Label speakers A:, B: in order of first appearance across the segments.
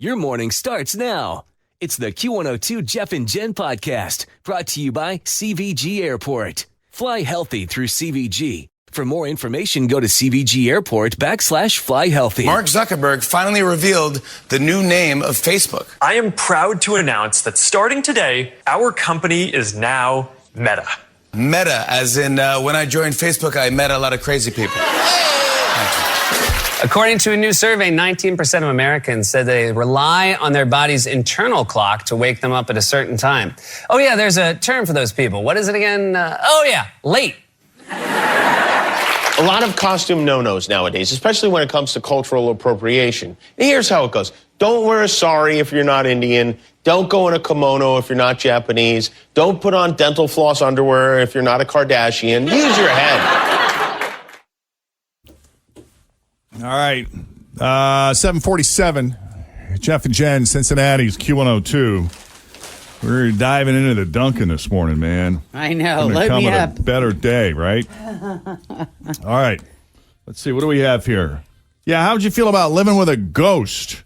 A: Your morning starts now. It's the Q102 Jeff and Jenn podcast, brought to you by CVG Airport. Fly healthy through CVG. For more information, go to CVG Airport /fly healthy.
B: Mark Zuckerberg finally revealed the new name of Facebook.
C: I am proud to announce that starting today, our company is now Meta.
B: Meta, as in when I joined Facebook, I met a lot of crazy people.
D: According to a new survey, 19% of Americans said they rely on their body's internal clock to wake them up at a certain time. Oh, yeah, there's a term for those people. What is it again? Late.
E: A lot of costume no-nos nowadays, especially when it comes to cultural appropriation. Here's how it goes. Don't wear a sari if you're not Indian. Don't go in a kimono if you're not Japanese. Don't put on dental floss underwear if you're not a Kardashian. Use your head.
F: All right. 747. Jeff and Jenn, Cincinnati's Q102. We're diving into the Dunkin' this morning, man.
G: I know.
F: Let
G: me up.
F: A better day, right? All right. Let's see. What do we have here? Yeah, how'd you feel about living with a ghost?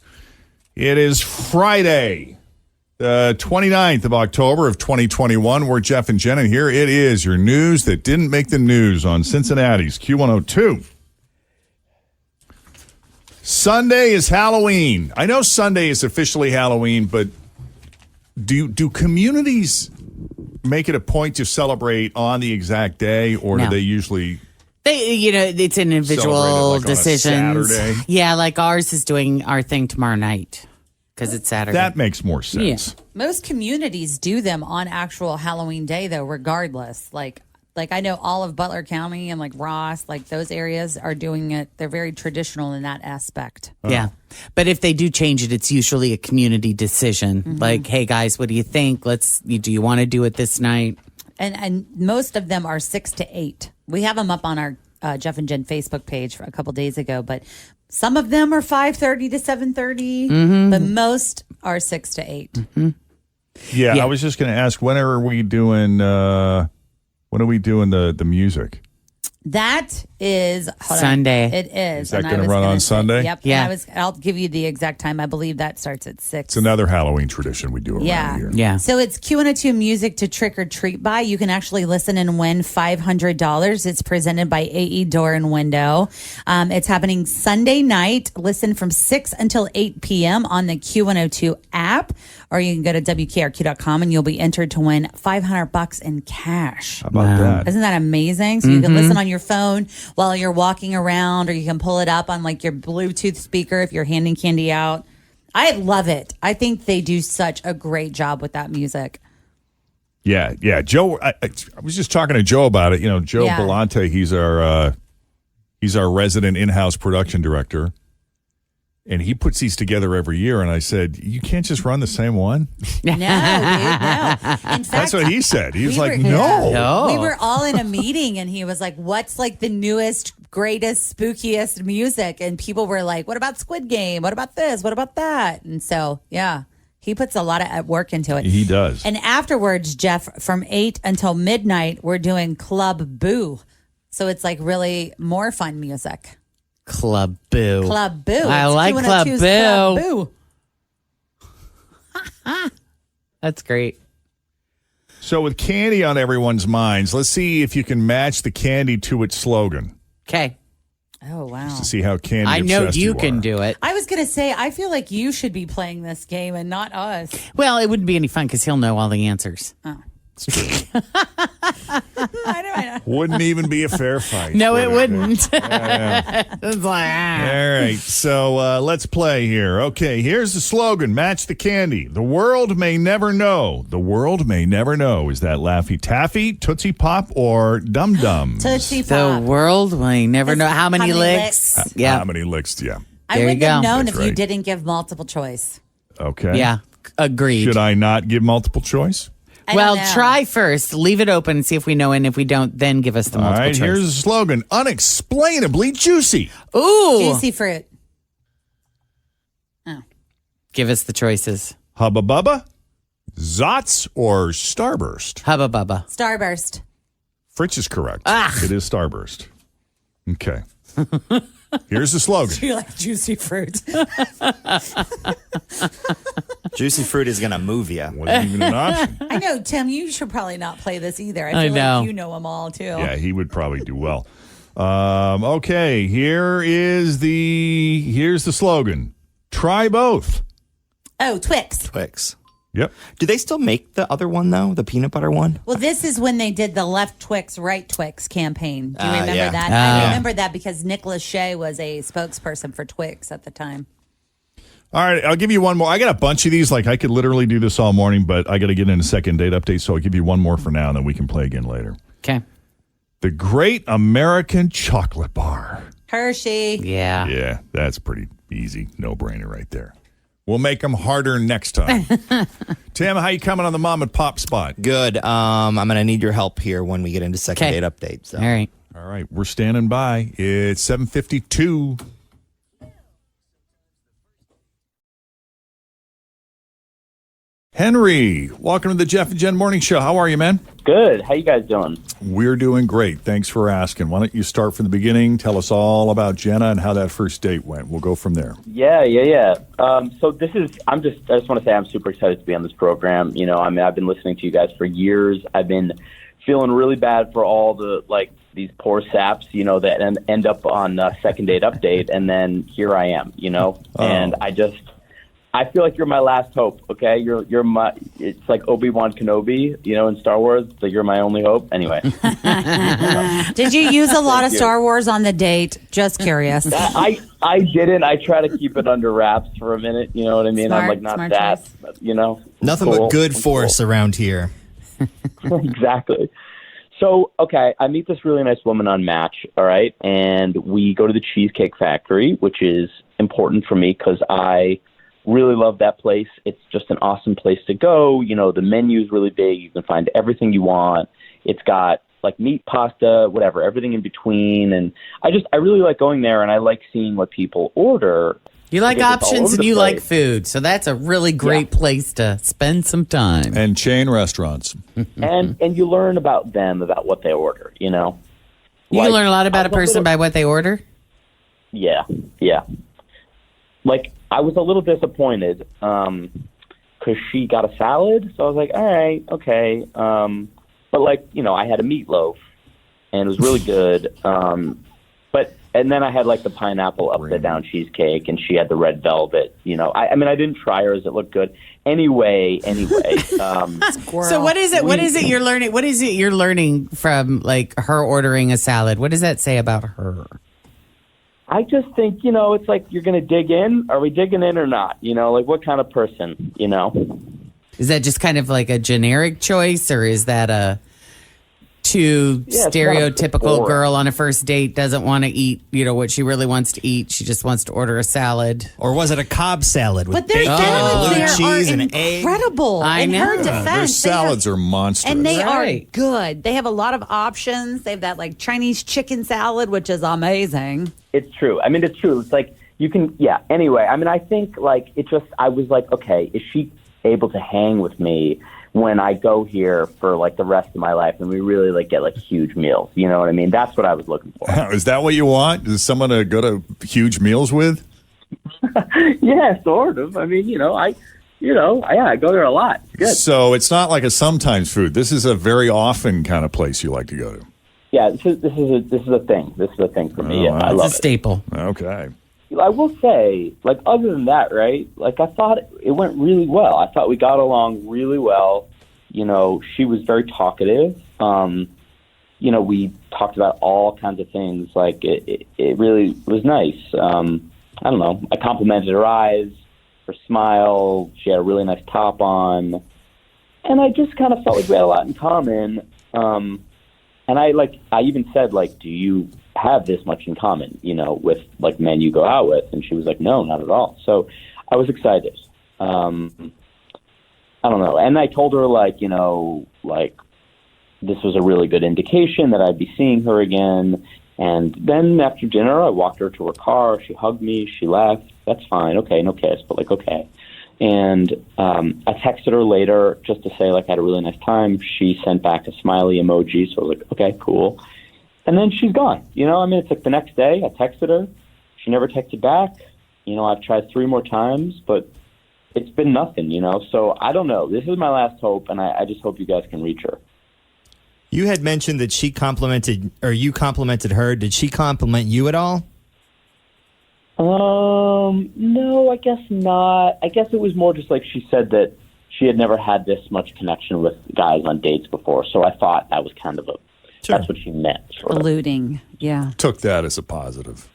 F: It is Friday, the 29th of October of 2021. We're Jeff and Jenn, and here it is, your news that didn't make the news on Cincinnati's Q102. Sunday is Halloween. I know Sunday is officially Halloween, but do communities make it a point to celebrate on the exact day, or do they usually?
G: It's an individual decision.
F: Yeah,
G: like ours is doing our thing tomorrow night because it's Saturday.
F: That makes more sense.
G: Yeah.
H: Most communities do them on actual Halloween day, though, regardless. Like I know all of Butler County and like Ross, like those areas are doing it. They're very traditional in that aspect.
G: Yeah. But if they do change it, it's usually a community decision. Mm-hmm. Like, hey guys, what do you think? Do you want to do it this night?
H: And most of them are 6 to 8. We have them up on our Jeff and Jenn Facebook page a couple days ago, but some of them are 5:30 to 7:30, but most are 6 to 8.
F: Mm-hmm. Yeah, I was just going to ask, when are we doing? When are we doing the music?
H: That is
G: Sunday.
H: It is.
F: Is that going to run on Sunday?
H: Yep.
G: Yeah.
H: I'll give you the exact time. I believe that starts at 6.
F: It's another Halloween tradition we do around here.
G: Yeah.
H: So it's Q102 music to trick or treat by. You can actually listen and win $500. It's presented by AE Door and Window. It's happening Sunday night. Listen from 6 until 8 p.m. on the Q102 app, or you can go to WKRQ.com and you'll be entered to win $500 in cash.
F: How about that?
H: Isn't that amazing? So you can listen on your phone while you're walking around, or you can pull it up on like your Bluetooth speaker if you're handing candy out. I love it. I think they do such a great job with that music.
F: Yeah. Joe, I was just talking to Joe about it. You know, Joe Belante, he's our resident in-house production director. And he puts these together every year. And I said, you can't just run the same one?
H: No, dude, no. In fact,
F: that's what he said. He was like,
H: no.
F: no.
H: We were all in a meeting and he was like, what's like the newest, greatest, spookiest music? And people were like, what about Squid Game? What about this? What about that? And so, yeah, he puts a lot of work into it.
F: He does.
H: And afterwards, Jeff, from 8 until midnight, we're doing Club Boo. So it's like really more fun music.
G: Club Boo.
H: Club Boo.
G: I like Club Boo.
H: Club Boo.
G: That's great.
F: So with candy on everyone's minds, let's see if you can match the candy to its slogan.
G: Okay.
H: Oh, wow.
F: Just to see how candy
G: I know
F: obsessed
G: you
F: are.
G: can do it.
H: I was going to say, I feel like you should be playing this game and not us.
G: Well, it wouldn't be any fun because he'll know all the answers.
H: Oh.
F: It's true.
H: I know.
F: Wouldn't even be a fair fight.
G: No, it wouldn't.
F: It's like, all right, so let's play here. Okay, here's the slogan. Match the candy. The world may never know. The world may never know. Is that Laffy Taffy, Tootsie Pop, or Dum Dums?
H: Tootsie
G: The
H: Pop.
G: world may never know how many licks.
H: licks?
F: How many licks, yeah.
H: I
G: There you
H: wouldn't have
G: go.
H: known
F: That's
H: if you
F: right.
H: didn't give multiple choice.
F: Okay.
G: Yeah, agreed.
F: Should I not give multiple choice?
H: I
G: Well,
H: don't know.
G: try first. Leave it open and see if we know. And if we don't, then give us the
F: All
G: multiple
F: right,
G: choice.
F: here's the slogan. Unexplainably juicy.
G: Ooh.
H: Juicy fruit.
G: Give us the choices.
F: Hubba Bubba, Zots, or Starburst?
G: Hubba Bubba.
H: Starburst.
F: Fritz is correct.
G: Ah.
F: It is Starburst. Okay. Here's the slogan.
H: You like juicy fruit.
I: Juicy fruit is going to move you.
F: Wasn't even an option.
H: I know, Tim, you should probably not play this either.
G: I
H: feel
G: know.
H: like you know them all, too.
F: Yeah, he would probably do well. Okay, here's the slogan. Try both.
H: Oh, Twix.
I: Twix.
F: Yep.
I: Do they still make the other one, though? The peanut butter one?
H: Well, this is when they did the Left Twix, Right Twix campaign. Do you remember
I: yeah.
H: that? I remember that because Nicholas Shea was a spokesperson for Twix at the time.
F: All right, I'll give you one more. I got a bunch of these. Like, I could literally do this all morning, but I got to get in a second date update, so I'll give you one more for now, and then we can play again later.
G: Okay.
F: The Great American Chocolate Bar.
H: Hershey.
G: Yeah.
F: Yeah, that's pretty easy. No-brainer right there. We'll make them harder next time. Tim, how you coming on the mom and pop spot?
I: Good. I'm going to need your help here when we get into second
G: Okay.
I: date update. So.
G: All right.
F: All right, we're standing by. It's 7:52. Henry, welcome to the Jeff and Jen Morning Show. How are you, man?
J: Good. How you guys doing?
F: We're doing great. Thanks for asking. Why don't you start from the beginning? Tell us all about Jenna and how that first date went. We'll go from there.
J: Yeah. So I just want to say I'm super excited to be on this program. You know, I mean, I've been listening to you guys for years. I've been feeling really bad for all the, these poor saps, you know, that end up on second date update. And then here I am, you know, and I feel like you're my last hope. Okay, you're my. It's like Obi-Wan Kenobi, you know, in Star Wars. So you're my only hope. Anyway.
H: Did you use a lot of Star Wars on the date? Just curious.
J: I didn't. I try to keep it under wraps for a minute. You know what I mean?
H: Smart,
J: I'm like not
H: smart
J: that.
H: choice.
J: You know.
I: Nothing
J: cool.
I: but good
J: I'm
I: force
J: cool.
I: around here.
J: Exactly. So, okay, I meet this really nice woman on Match, all right? And we go to the Cheesecake Factory, which is important for me because I really love that place. It's just an awesome place to go. You know, the menu's really big. You can find everything you want. It's got, like, meat, pasta, whatever, everything in between. And I really like going there, and I like seeing what people order.
G: You like
J: Because it's all
G: options
J: over
G: and
J: the
G: you like
J: place.
G: food. So that's a really great place to spend some time.
F: And chain restaurants.
J: And you learn about them, about what they order, you know?
G: You can learn a lot about a
J: I was
G: person by what they order.
J: Yeah. Like, I was a little disappointed because she got a salad. So I was like, all right, okay. But, like, you know, I had a meatloaf, and it was really good. And then I had, like, the pineapple upside-down cheesecake, and she had the red velvet. You know, I mean, I didn't try hers. It looked good. Anyway.
G: So what is it? What is it you're learning? What is it you're learning from like her ordering a salad? What does that say about her?
J: I just think, you know, it's like you're going to dig in. Are we digging in or not? You know, like what kind of person, you know?
G: Is that just kind of like a generic choice, or is that a too
J: Yeah, it's
G: stereotypical
J: not boring.
G: girl on a first date doesn't want to eat, you know, what she really wants to eat? She just wants to order a salad.
I: Or was it a Cobb salad with
H: But their
I: bacon,
H: salads
I: blue
H: there
I: cheese,
H: are
I: and egg?
H: incredible.
G: I
H: In her
G: know.
H: defense,
F: Their
H: they
F: salads
H: have-
F: are monstrous.
H: And they
G: Right.
H: are good. They have a lot of options. They have that like Chinese chicken salad, which is amazing.
J: It's true. I mean, it's true. It's like you can, yeah. Anyway, I mean, I think like I was like, okay, is she able to hang with me when I go here for like the rest of my life and we really like get like huge meals? You know what I mean? That's what I was looking for.
F: Is that what you want? Is someone to go to huge meals with?
J: Yeah, sort of. I mean, I go there a lot. It's good.
F: So it's not like a sometimes food. This is a very often kind of place you like to go to.
J: Yeah, this is a thing. This is a thing for me.
F: Oh,
J: Yeah,
F: wow.
J: I
G: It's
J: love
G: a staple.
F: Okay.
J: it. I will say, like, other than that, right? Like, I thought it went really well. I thought we got along really well. You know, she was very talkative. We talked about all kinds of things. Like, it really was nice. I don't know. I complimented her eyes, her smile. She had a really nice top on. And I just kind of felt like we had a lot in common. And I even said, like, do you have this much in common, with, like, men you go out with? And she was like, no, not at all. So I was excited. I don't know. And I told her, like, this was a really good indication that I'd be seeing her again. And then after dinner, I walked her to her car. She hugged me. She left. That's fine. Okay, no kiss, but, like, okay. And I texted her later just to say, like, I had a really nice time. She sent back a smiley emoji, so I was like, okay, cool. And then she's gone. I mean, it's like the next day I texted her, she never texted back. I've tried 3 more times, but it's been nothing, So I don't know. This is my last hope, and I just hope you guys can reach her.
I: You had mentioned that she complimented, or you complimented her. Did she compliment you at all?
J: No, I guess not. I guess it was more just like she said that she had never had this much connection with guys on dates before. So I thought that was kind of that's what she meant. Sort of.
K: Alluding, yeah.
F: Took that as a positive.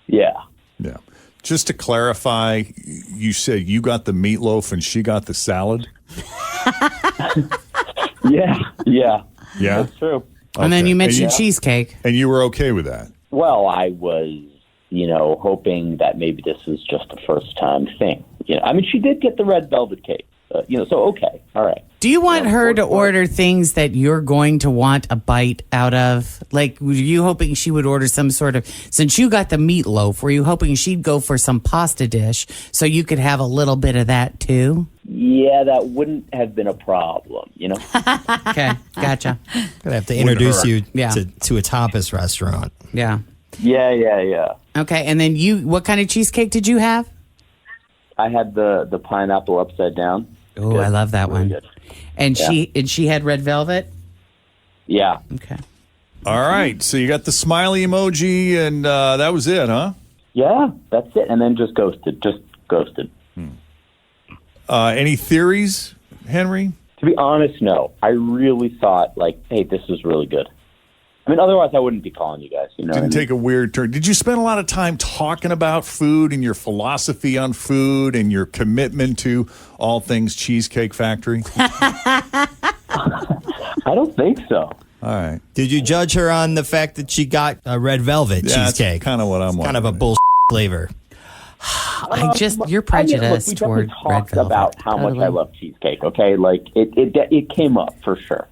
J: Yeah.
F: Yeah. Just to clarify, you said you got the meatloaf and she got the salad?
J: Yeah.
F: Yeah?
J: That's true.
G: And then you mentioned cheesecake.
F: And you were okay with that?
J: Well, I was, hoping that maybe this was just a first-time thing. She did get the red velvet cake. So okay, all right.
G: Do you want her to order things that you're going to want a bite out of? Like, were you hoping she would order some sort of, since you got the meatloaf, were you hoping she'd go for some pasta dish so you could have a little bit of that too?
J: Yeah, that wouldn't have been a problem,
G: Okay, gotcha.
I: Gonna have to introduce you to a tapas restaurant.
G: Yeah.
J: Yeah.
G: Okay, and then what kind of cheesecake did you have?
J: I had the pineapple upside down.
G: Oh, I love that one.
J: Good.
G: And she had red velvet?
J: Yeah.
G: Okay.
F: All right. So you got the smiley emoji, and that was it, huh?
J: Yeah, that's it. And then just ghosted.
F: Any theories, Henry?
J: To be honest, no. I really thought, hey, this is really good. Otherwise I wouldn't be calling you guys.
F: Didn't take a weird turn. Did you spend a lot of time talking about food and your philosophy on food and your commitment to all things Cheesecake Factory?
J: I don't think so.
F: All right.
I: Did you judge her on the fact that she got a red velvet cheesecake?
F: That's kind of what I'm
I: kind of a bullshit flavor.
G: You're prejudiced toward red velvet.
J: About how much I love cheesecake, okay? It came up for sure.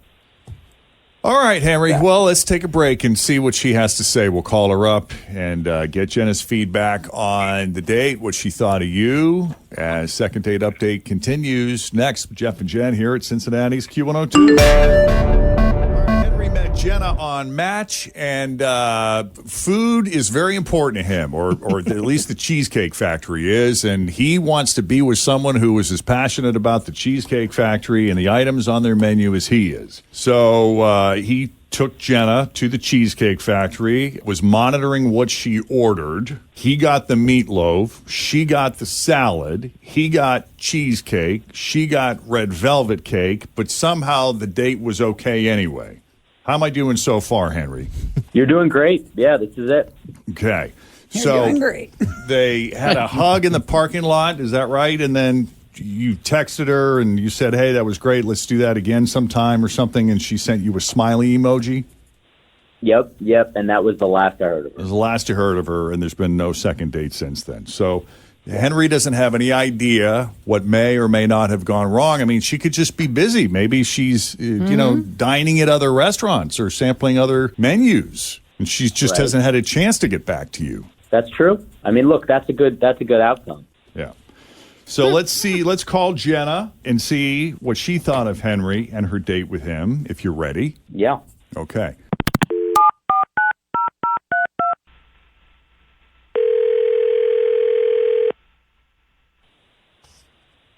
F: All right, Henry. Yeah. Well, let's take a break and see what she has to say. We'll call her up and get Jenna's feedback on the date, what she thought of you. As second date update continues next. Jeff and Jenn here at Cincinnati's Q102. Henry met Jenna on Match, and food is very important to him, or at least the Cheesecake Factory is, and he wants to be with someone who is as passionate about the Cheesecake Factory and the items on their menu as he is. So he took Jenna to the Cheesecake Factory, was monitoring what she ordered. He got the meatloaf. She got the salad. He got cheesecake. She got red velvet cake, but somehow the date was okay anyway. How am I doing so far, Henry?
J: You're doing great. Yeah, this is it.
F: Okay.
K: You're doing great.
F: They had a hug in the parking lot. Is that right? And then you texted her and you said, hey, that was great. Let's do that again sometime or something. And she sent you a smiley emoji?
J: Yep. And that was the last I heard of her.
F: It was the last you heard of her, and there's been no second date since then. So Henry doesn't have any idea what may or may not have gone wrong. She could just be busy. Maybe she's, dining at other restaurants or sampling other menus, and she just hasn't had a chance to get back to you.
J: That's true. Look, that's a good outcome.
F: Yeah. So let's call Jenna and see what she thought of Henry and her date with him, if you're ready.
J: Yeah.
F: Okay.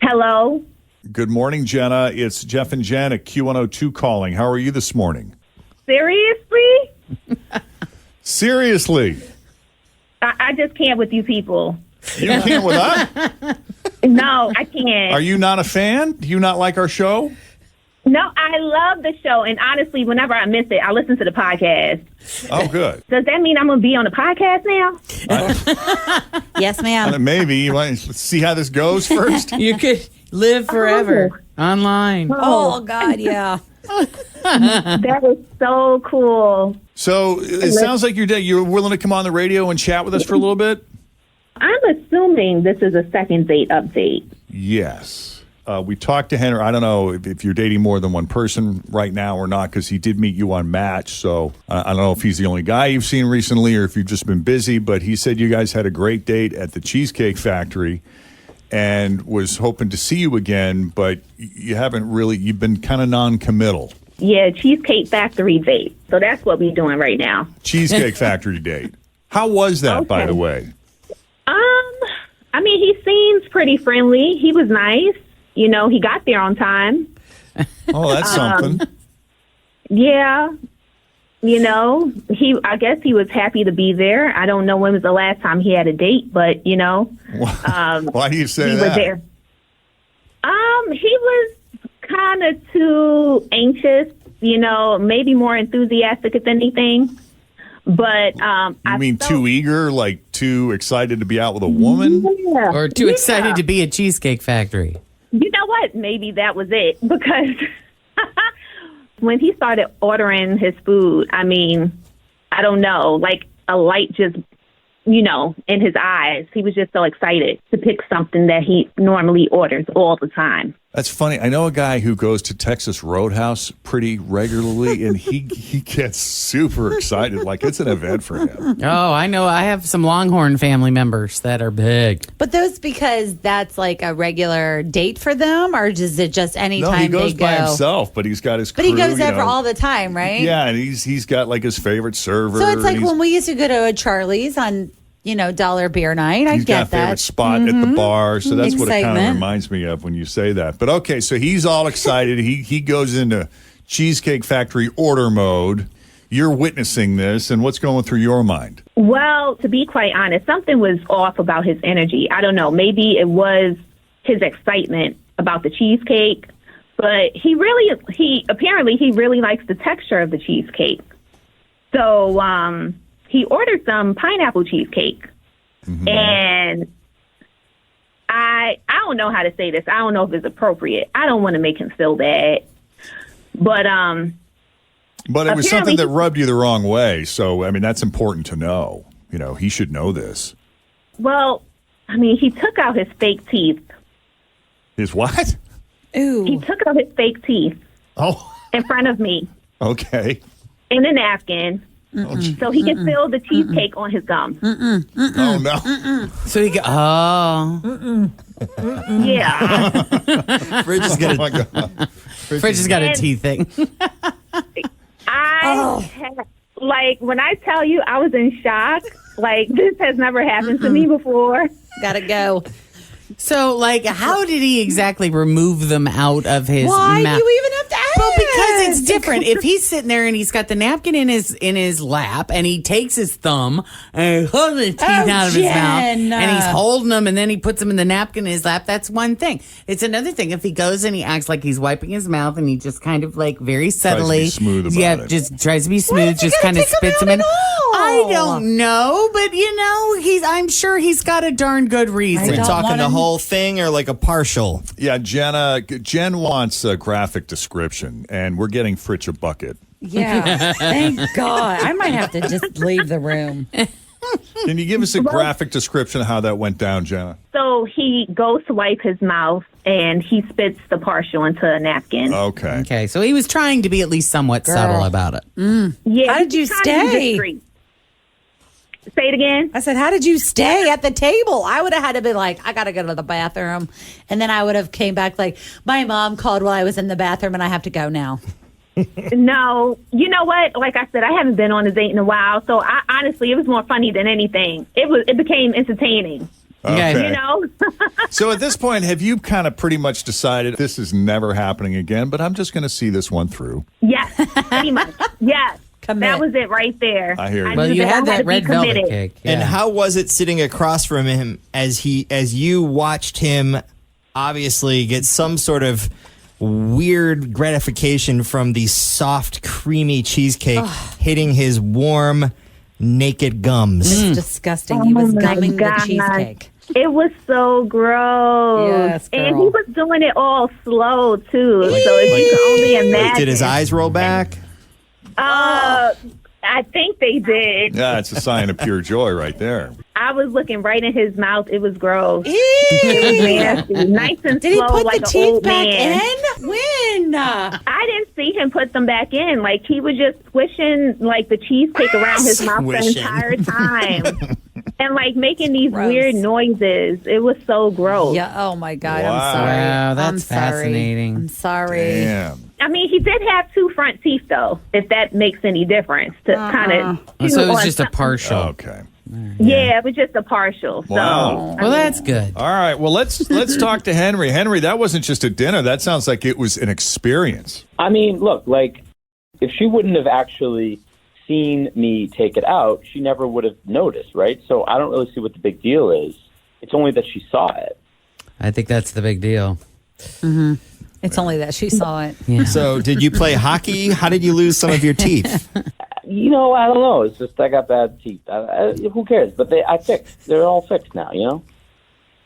L: Hello.
F: Good morning, Jenna. It's Jeff and Jenn at Q102 calling. How are you this morning?
L: Seriously?
F: Seriously?
L: I just can't with you people.
F: You can't with us?
L: No, I can't.
F: Are you not a fan? Do you not like our show?
L: No, I love the show. And honestly, whenever I miss it, I listen to the podcast.
F: Oh, good.
L: Does that mean I'm going to be on the podcast now?
H: Yes, ma'am.
F: Maybe. You want to see how this goes first?
G: You could live forever online.
H: Oh, God, yeah.
L: That is so cool.
F: So it sounds like you're willing to come on the radio and chat with us for a little bit?
L: I'm assuming this is a second date update.
F: Yes. We talked to Henry. I don't know if you're dating more than one person right now or not, because he did meet you on Match. So I don't know if he's the only guy you've seen recently or if you've just been busy. But he said you guys had a great date at the Cheesecake Factory and was hoping to see you again. But you haven't really, you've been kind of non-committal.
L: Yeah, Cheesecake Factory date. So that's what we're doing right now.
F: Cheesecake Factory date. How was that, by the way?
L: I mean, he seems pretty friendly. He was nice. You know, he got there on time.
F: Oh, that's something.
L: Yeah. You know, I guess he was happy to be there. I don't know when was the last time he had a date, but, you know.
F: Why do you say
L: he
F: that?
L: was there. He was kind of too anxious, you know, maybe more enthusiastic if anything. But
F: you mean too eager, like too excited to be out with a woman?
L: Yeah.
G: Or too excited to be at Cheesecake Factory?
L: You know what? Maybe that was it, because when he started ordering his food, I mean, I don't know, like a light just, you know, in his eyes. He was just so excited to pick something that he normally orders all the time.
F: That's funny. I know a guy who goes to Texas Roadhouse pretty regularly, and he gets super excited, like it's an event for him.
G: Oh, I know. I have some Longhorn family members that are big.
H: But those because that's like a regular date for them, or is it just anytime
F: No, he goes
H: they go?
F: by himself, but he's got his
H: But
F: crew,
H: he goes there
F: you
H: for
F: know.
H: all the time, right?
F: Yeah, and he's got like his favorite server.
H: So it's like
F: and
H: when we used to go to a Charlie's on, you know, $1 beer night. I
F: he's got
H: get
F: a favorite
H: that.
F: spot at the bar, so that's what it kind of
H: Excitement.
F: reminds me of when you say that. But okay, so he's all excited. he goes into Cheesecake Factory order mode. You're witnessing this, and what's going through your mind?
L: Well, to be quite honest, something was off about his energy. I don't know. Maybe it was his excitement about the cheesecake, but he apparently really likes the texture of the cheesecake. So he ordered some pineapple cheesecake, and I don't know how to say this. I don't know if it's appropriate. I don't want to make him feel bad, but
F: it was something that rubbed you the wrong way. So, I mean, that's important to know. You know, he should know this.
L: Well, I mean, he took out his fake teeth.
F: His what?
H: Ooh.
L: He took out his fake teeth.
F: Oh.
L: In front of me.
F: Okay.
L: In a napkin. So he can feel the cheesecake on his gum.
F: Oh, no.
G: So he
L: Yeah.
I: Fridge has got
F: Oh, my God.
G: Fridge has got a teeth thing.
L: Like, when I tell you I was in shock, like, this has never happened to me before.
H: Gotta go.
G: So, like, how did he exactly remove them out of his
H: Why
G: mouth?
H: do you even have to ask?
G: Well, because it's different. If he's sitting there and he's got the napkin in his lap, and he takes his thumb and he pulls the teeth out of his mouth,
H: Jenn.
G: and he's holding them, and then he puts them in the napkin in his lap. That's one thing. It's another thing if he goes and he acts like he's wiping his mouth, and he just kind of like very subtly,
F: smooth about it.
G: just tries to be smooth, just kind of spits them in. I don't know, but you know, I'm sure he's got a darn good reason.
I: Are we talking the whole thing or like a partial?
F: Yeah, Jen wants a graphic description, and we're getting Fritch a bucket.
K: Yeah. Thank God. I might have to just leave the room.
F: Can you give us a graphic description of how that went down, Jenna?
L: So he goes to wipe his mouth, and he spits the partial into a napkin.
F: Okay.
G: Okay, so he was trying to be at least somewhat subtle about it.
L: Yeah,
K: How did you
L: he's trying to be
K: stay?
L: discreet. Say it again.
K: I said, how did you stay at the table? I would have had to be like, I got to go to the bathroom. And then I would have came back like, my mom called while I was in the bathroom and I have to go now.
L: No, you know what? Like I said, I haven't been on a date in a while, so honestly, it was more funny than anything. It became entertaining.
F: Okay.
L: You know?
F: So at this point, have you kind of pretty much decided this is never happening again, but I'm just going to see this one through?
L: Yes, pretty much. Yes.
K: Commit.
L: That was it right there.
F: I hear you.
G: Well,
L: knew
G: you
L: I
G: had
L: to
G: that
L: be
G: red velvet
L: committed.
G: cake.
I: And
G: yeah.
I: how was it sitting across from him as you watched him obviously get some sort of weird gratification from the soft, creamy cheesecake hitting his warm, naked gums?
K: It's disgusing. He was
L: my
K: gumming the
L: God.
K: cheesecake.
L: It was so gross.
K: Yes,
L: and
K: girl.
L: he was doing it all slow, too. So if you can only imagine.
I: Did his eyes roll back?
L: I think they did.
F: Yeah, it's a sign of pure joy right there.
L: I was looking right in his mouth. It was gross. It was nasty. Nice and
K: Did he
L: slow,
K: put
L: like
K: the
L: an
K: teeth
L: old
K: back
L: man.
K: in? When?
L: I didn't see him put them back in. Like, he was just squishing, like, the cheesecake around his mouth the
I: Squishing.
L: entire time. And, like, making these
K: Gross.
L: weird noises. It was so gross.
K: Yeah. Oh my God.
F: Wow.
K: I'm sorry.
G: Wow, that's
K: I'm sorry.
G: fascinating.
K: I'm sorry.
F: Damn.
L: I mean, he did have two front teeth, though, if that makes any difference to kind of...
G: So it was just a partial.
F: Okay.
L: Yeah, it was just a partial.
F: Wow.
L: So,
G: Well, that's good.
F: All right. Well, let's talk to Henry. Henry, that wasn't just a dinner. That sounds like it was an experience.
J: I mean, look, like, if she wouldn't have actually seen me take it out, she never would have noticed, right? So I don't really see what the big deal is. It's only that she saw it.
G: I think that's the big deal.
K: Mm-hmm. It's only that she saw it.
G: Yeah.
I: So, did you play hockey? How did you lose some of your teeth?
J: You know, I don't know. It's just I got bad teeth. Who cares? But I fixed. They're all fixed now, you know?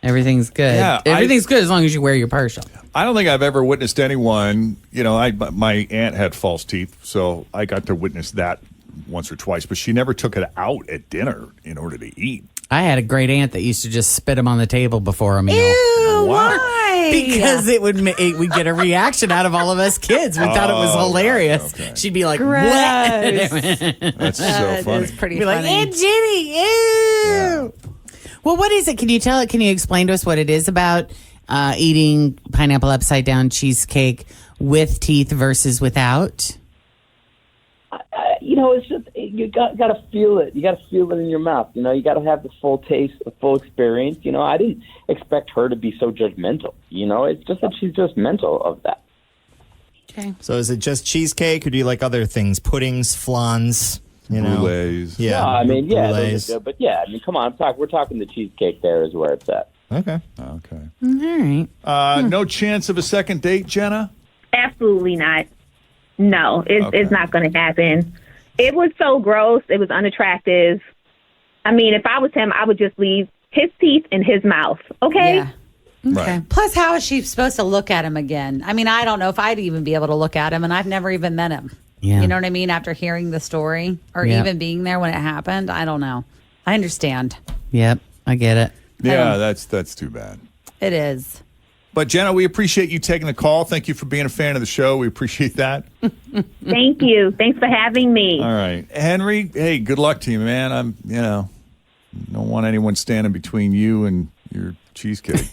G: Everything's good.
F: Yeah,
G: Everything's good as long as you wear your partial.
F: I don't think I've ever witnessed anyone, my aunt had false teeth, so I got to witness that once or twice, but she never took it out at dinner in order to eat.
G: I had a great aunt that used to just spit them on the table before a meal.
K: Ew,
F: Wow.
K: why?
G: Because we'd get a reaction out of all of us kids. We thought it was hilarious.
F: okay.
G: She'd be like,
K: Gross.
G: "What?"
F: That's so
K: That
F: funny.
K: is pretty
G: Be like,
K: funny.
G: "Aunt Jenny, ew." Well, what is it? Can you explain to us what it is about eating pineapple upside down cheesecake with teeth versus without?
J: It's just you got to feel it. You got to feel it in your mouth. You got to have the full taste, the full experience. I didn't expect her to be so judgmental. It's just that she's just mental of that.
G: Okay.
I: So, is it just cheesecake, or do you like other things? Puddings, flans,
F: Brulees.
I: Yeah.
J: No, I mean, yeah,
I: brulees.
J: those are good, but yeah, I mean, come on, we're talking the cheesecake. There is where it's at.
I: Okay.
F: Okay.
G: All right.
F: No chance of a second date, Jenna?
L: absolutely not. No, it's not going to happen. It was so gross. It was unattractive. I mean, if I was him, I would just leave his teeth in his mouth. Okay?
K: Yeah. Okay. Plus, how is she supposed to look at him again? I mean, I don't know if I'd even be able to look at him, and I've never even met him.
G: Yeah.
K: You know what I mean? After hearing the story or even being there when it happened, I don't know. I understand.
G: Yep, I get it.
F: Yeah, that's too bad.
K: It is.
F: But Jenna, we appreciate you taking the call. Thank you for being a fan of the show. We appreciate that.
L: Thank you. Thanks for having me.
F: All right. Henry, hey, good luck to you, man. Don't want anyone standing between you and your cheesecake.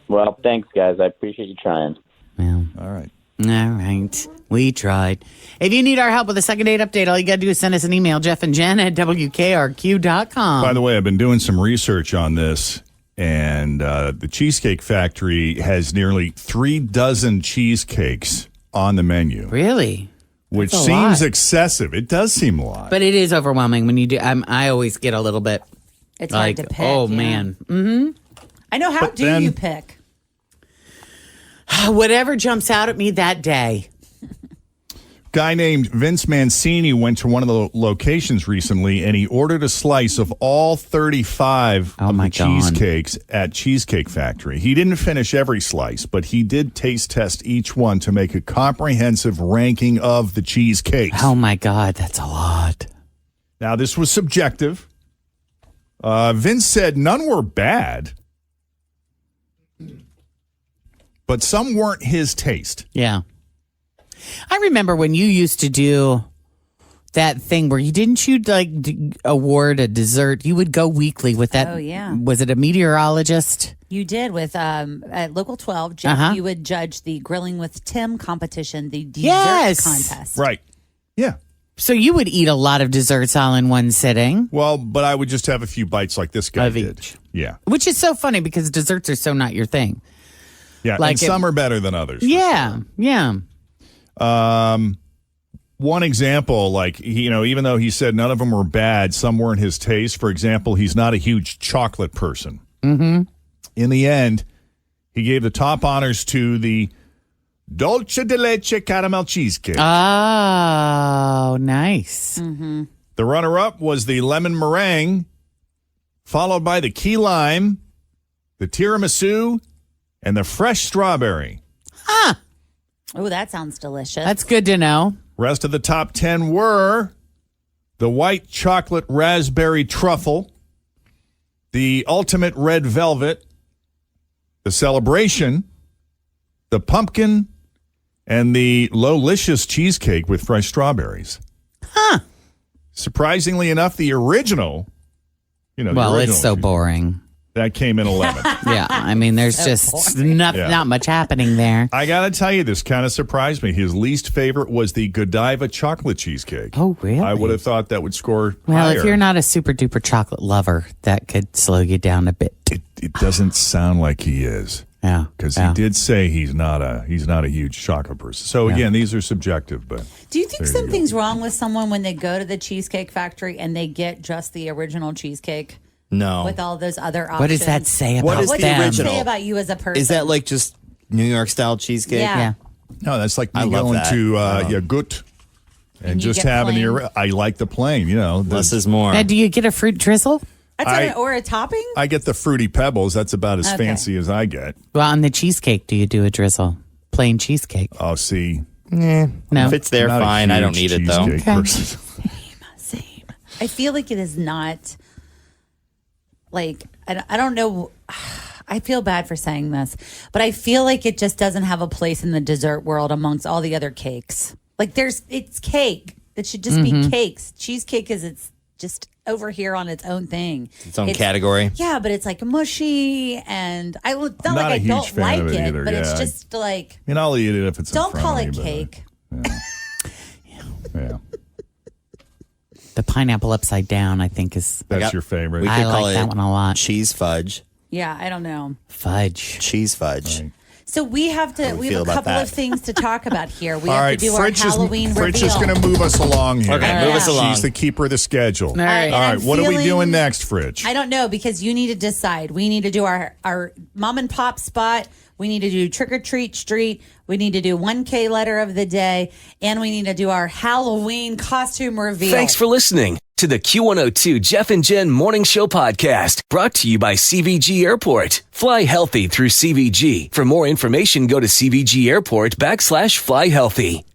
J: Well, thanks, guys. I appreciate you trying.
G: Yeah.
F: All right.
G: All right. We tried. If you need our help with a second date update, all you got to do is send us an email, Jeff and Jen at WKRQ.com.
F: By the way, I've been doing some research on this, and the Cheesecake Factory has nearly 36 cheesecakes on the menu.
G: Really?
F: Which
G: That's a
F: seems
G: lot.
F: excessive. It does seem a lot.
G: But it is overwhelming when you do. I always get a little bit
K: It's
G: like,
K: hard to pick.
G: oh,
K: yeah.
G: man. Mm-hmm.
K: I know. How
F: But
K: do
F: then-
K: you pick?
G: Whatever jumps out at me that day.
F: Guy named Vince Mancini went to one of the locations recently, and he ordered a slice of all 35 of the cheesecakes at Cheesecake Factory. He didn't finish every slice, but he did taste test each one to make a comprehensive ranking of the cheesecakes.
G: Oh, my God. That's a lot.
F: Now, this was subjective. Vince said none were bad, but some weren't his taste.
G: Yeah. I remember when you used to do that thing where you didn't award a dessert. You would go weekly with that.
K: Oh, yeah.
G: Was it a meteorologist?
K: You did with at Local 12, Jeff, you would judge the Grilling with Tim competition, the dessert contest.
F: Right. Yeah.
G: So you would eat a lot of desserts all in one sitting.
F: Well, but I would just have a few bites like this guy
G: Of
F: did.
G: each.
F: Yeah.
G: Which is so funny because desserts are so not your thing.
F: Yeah.
G: Like
F: and some are better than others.
G: Yeah. Yeah.
F: One example, even though he said none of them were bad, some weren't his taste. For example, he's not a huge chocolate person.
G: Mm-hmm.
F: In the end, he gave the top honors to the Dolce de Leche caramel cheesecake.
G: Oh, nice.
K: Mm-hmm.
F: The runner-up was the lemon meringue, followed by the key lime, the tiramisu, and the fresh strawberry.
G: Huh.
K: Oh, that sounds delicious.
G: That's good to know.
F: Rest of the top 10 were the white chocolate raspberry truffle, the ultimate red velvet, the celebration, the pumpkin, and the Lowlicious cheesecake with fresh strawberries.
G: Huh.
F: Surprisingly enough, the original,
G: Well, it's so boring.
F: That came in 11th.
G: Yeah, I mean, there's just not much happening there.
F: I got to tell you, this kind of surprised me. His least favorite was the Godiva chocolate cheesecake.
G: Oh, really?
F: I would have thought that would score
G: Well,
F: higher.
G: if you're not a super duper chocolate lover, that could slow you down a bit.
F: It doesn't sound like he is.
G: Yeah,
F: because he did say he's not a huge chocolate person. So again, these are subjective. But
H: do you think something's wrong with someone when they go to the Cheesecake Factory and they get just the original cheesecake?
I: No.
H: With all those other options.
G: What does that say about
I: What is
H: What
I: the
H: does that
I: original?
H: say about you as a person?
I: Is that like just New York style cheesecake?
H: Yeah.
F: No, that's like
I: I
F: me
I: love
F: going
I: that.
F: to Yagut and
H: you
F: just
H: get
F: having
H: plain?
F: I like the plain. You know,
I: Less is more.
G: Now, do you get a fruit drizzle?
H: or a topping?
F: I get the fruity pebbles. That's about as
H: Okay.
F: fancy as I get.
G: Well, on the cheesecake, do you do a drizzle? Plain cheesecake?
F: Oh, see,
G: No.
I: If it's there,
F: I'm not a
I: fine. I don't
F: huge
I: need it though.
F: cheesecake person.
H: Same. I feel like it is not like I don't know. I feel bad for saying this, but I feel like it just doesn't have a place in the dessert world amongst all the other cakes. Like it's cake. It should just be cakes. Cheesecake it's just over here on its own thing.
I: Its own category.
H: Yeah, but it's like mushy and not
F: Not
H: like
F: a
H: I
F: huge
H: don't
F: fan
H: like
F: of it
H: it,
F: either,
H: but it's
F: yeah.
H: just like
F: I mean, I'll eat it if it's.
H: don't
F: in front
H: call
F: of
H: it
F: me,
H: cake.
F: Yeah,
G: The pineapple upside down, I think, is.
F: that's your favorite.
I: We could
G: I
I: call
G: like
I: it
G: that one a lot.
I: cheese fudge.
H: Yeah, I don't know.
G: Fudge.
I: Cheese fudge.
F: Right.
H: So we have
I: do
H: we
I: you
H: have
I: feel
H: a
I: about
H: couple
I: that?
H: of things to talk about here. We
F: All
H: have
F: right,
H: to do
F: Fritz
H: our Halloween
F: Fritz
H: reveal.
F: is going to move us along here.
I: Okay, move us along.
F: She's the keeper of the schedule. All
G: right.
H: And
F: All
H: I'm
F: right, what are we
H: feeling-
F: doing next, Fritz?
H: I don't know because you need to decide. We need to do our mom and pop spot. We need to do trick or treat street. We need to do 1K letter of the day, and we need to do our Halloween costume reveal.
A: Thanks for listening to the Q102 Jeff and Jen Morning Show podcast, brought to you by CVG Airport. Fly healthy through CVG. For more information, go to CVG Airport /fly healthy.